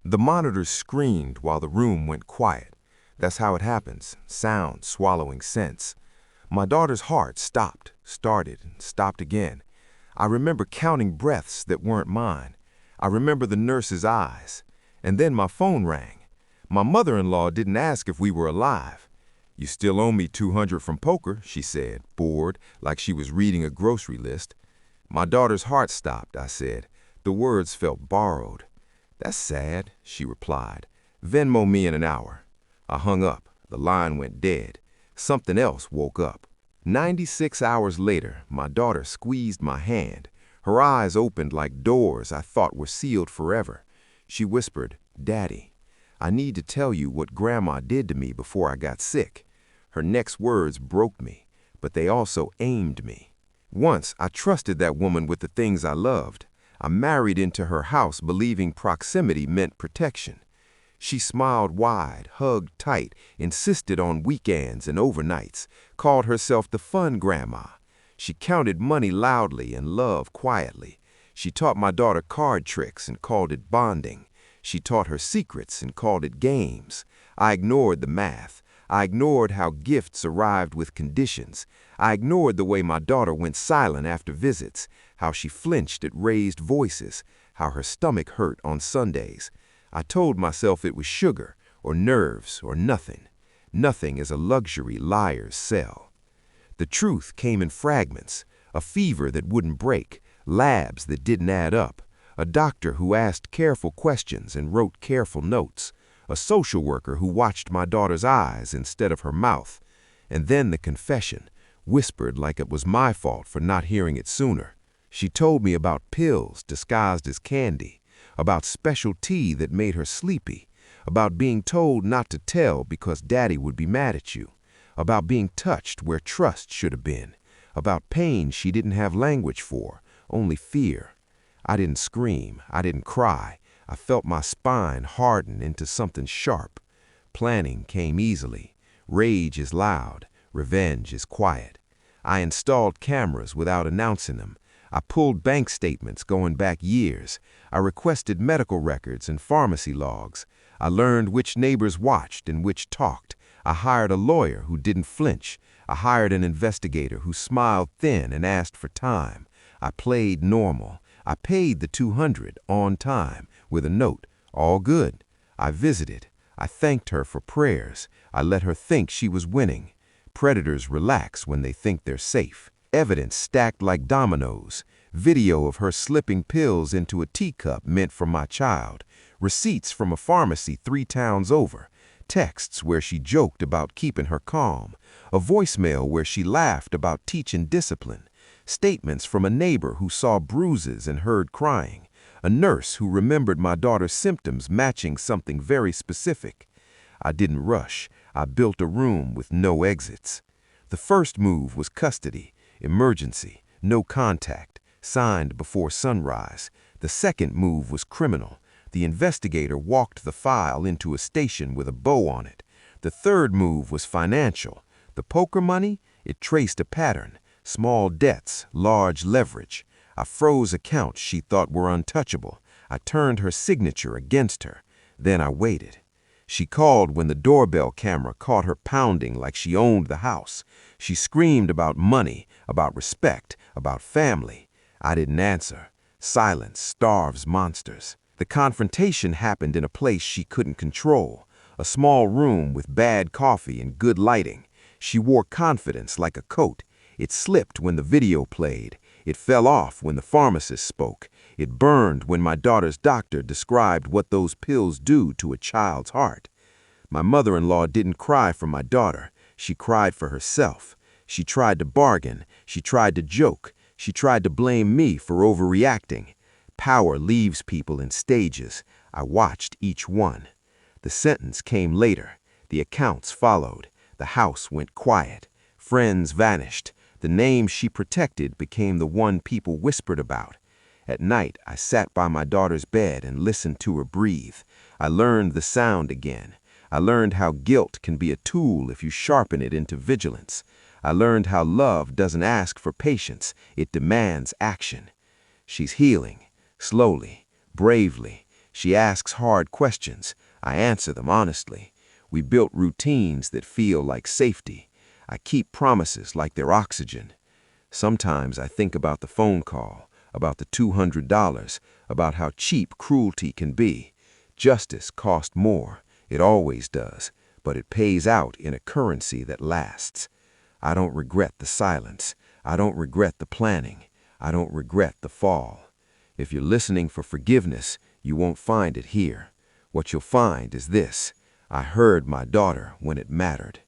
The monitors screamed while the room went quiet. That's how it happens, sound swallowing sense. My daughter's heart stopped, started, and stopped again. I remember counting breaths that weren't mine. I remember the nurse's eyes. And then my phone rang. My mother-in-law didn't ask if we were alive. "You still owe me 200 from poker," she said, bored, like she was reading a grocery list. My daughter's heart stopped, I said. The words felt borrowed. "That's sad," she replied. "Venmo me in an hour." I hung up. The line went dead. Something else woke up. 96 hours later, my daughter squeezed my hand. Her eyes opened like doors I thought were sealed forever. She whispered, "Daddy, I need to tell you what Grandma did to me before I got sick." Her next words broke me, but they also aimed me. Once, I trusted that woman with the things I loved. I married into her house believing proximity meant protection. She smiled wide, hugged tight, insisted on weekends and overnights, called herself the fun grandma. She counted money loudly and love quietly. She taught my daughter card tricks and called it bonding. She taught her secrets and called it games. I ignored the math. I ignored how gifts arrived with conditions. I ignored the way my daughter went silent after visits, how she flinched at raised voices, how her stomach hurt on Sundays. I told myself it was sugar, or nerves, or nothing. Nothing is a luxury liars sell. The truth came in fragments, a fever that wouldn't break, labs that didn't add up, a doctor who asked careful questions and wrote careful notes, a social worker who watched my daughter's eyes instead of her mouth, and then the confession, whispered like it was my fault for not hearing it sooner. She told me about pills disguised as candy, about special tea that made her sleepy, about being told not to tell because Daddy would be mad at you, about being touched where trust should have been, about pain she didn't have language for, only fear. I didn't scream, I didn't cry. I felt my spine harden into something sharp. Planning came easily. Rage is loud, revenge is quiet. I installed cameras without announcing them. I pulled bank statements going back years. I requested medical records and pharmacy logs. I learned which neighbors watched and which talked. I hired a lawyer who didn't flinch. I hired an investigator who smiled thin and asked for time. I played normal. I paid the 200 on time with a note, all good. I visited. I thanked her for prayers. I let her think she was winning. Predators relax when they think they're safe. Evidence stacked like dominoes. Video of her slipping pills into a teacup meant for my child. Receipts from a pharmacy 3 towns over. Texts where she joked about keeping her calm. A voicemail where she laughed about teaching discipline. Statements from a neighbor who saw bruises and heard crying. A nurse who remembered my daughter's symptoms matching something very specific. I didn't rush. I built a room with no exits. The first move was custody. Emergency, no contact, signed before sunrise. The second move was criminal. The investigator walked the file into a station with a bow on it. The third move was financial. The poker money, it traced a pattern. Small debts, large leverage. I froze accounts she thought were untouchable. I turned her signature against her. Then I waited. She called when the doorbell camera caught her pounding like she owned the house. She screamed about money, about respect, about family. I didn't answer. Silence starves monsters. The confrontation happened in a place she couldn't control. A small room with bad coffee and good lighting. She wore confidence like a coat. It slipped when the video played. It fell off when the pharmacist spoke. It burned when my daughter's doctor described what those pills do to a child's heart. My mother-in-law didn't cry for my daughter. She cried for herself. She tried to bargain. She tried to joke. She tried to blame me for overreacting. Power leaves people in stages. I watched each one. The sentence came later. The accounts followed. The house went quiet. Friends vanished. The name she protected became the one people whispered about. At night, I sat by my daughter's bed and listened to her breathe. I learned the sound again. I learned how guilt can be a tool if you sharpen it into vigilance. I learned how love doesn't ask for patience, it demands action. She's healing, slowly, bravely. She asks hard questions. I answer them honestly. We built routines that feel like safety. I keep promises like they're oxygen. Sometimes I think about the phone call, about the $200, about how cheap cruelty can be. Justice costs more. It always does, but it pays out in a currency that lasts. I don't regret the silence. I don't regret the planning. I don't regret the fall. If you're listening for forgiveness, you won't find it here. What you'll find is this: I heard my daughter when it mattered.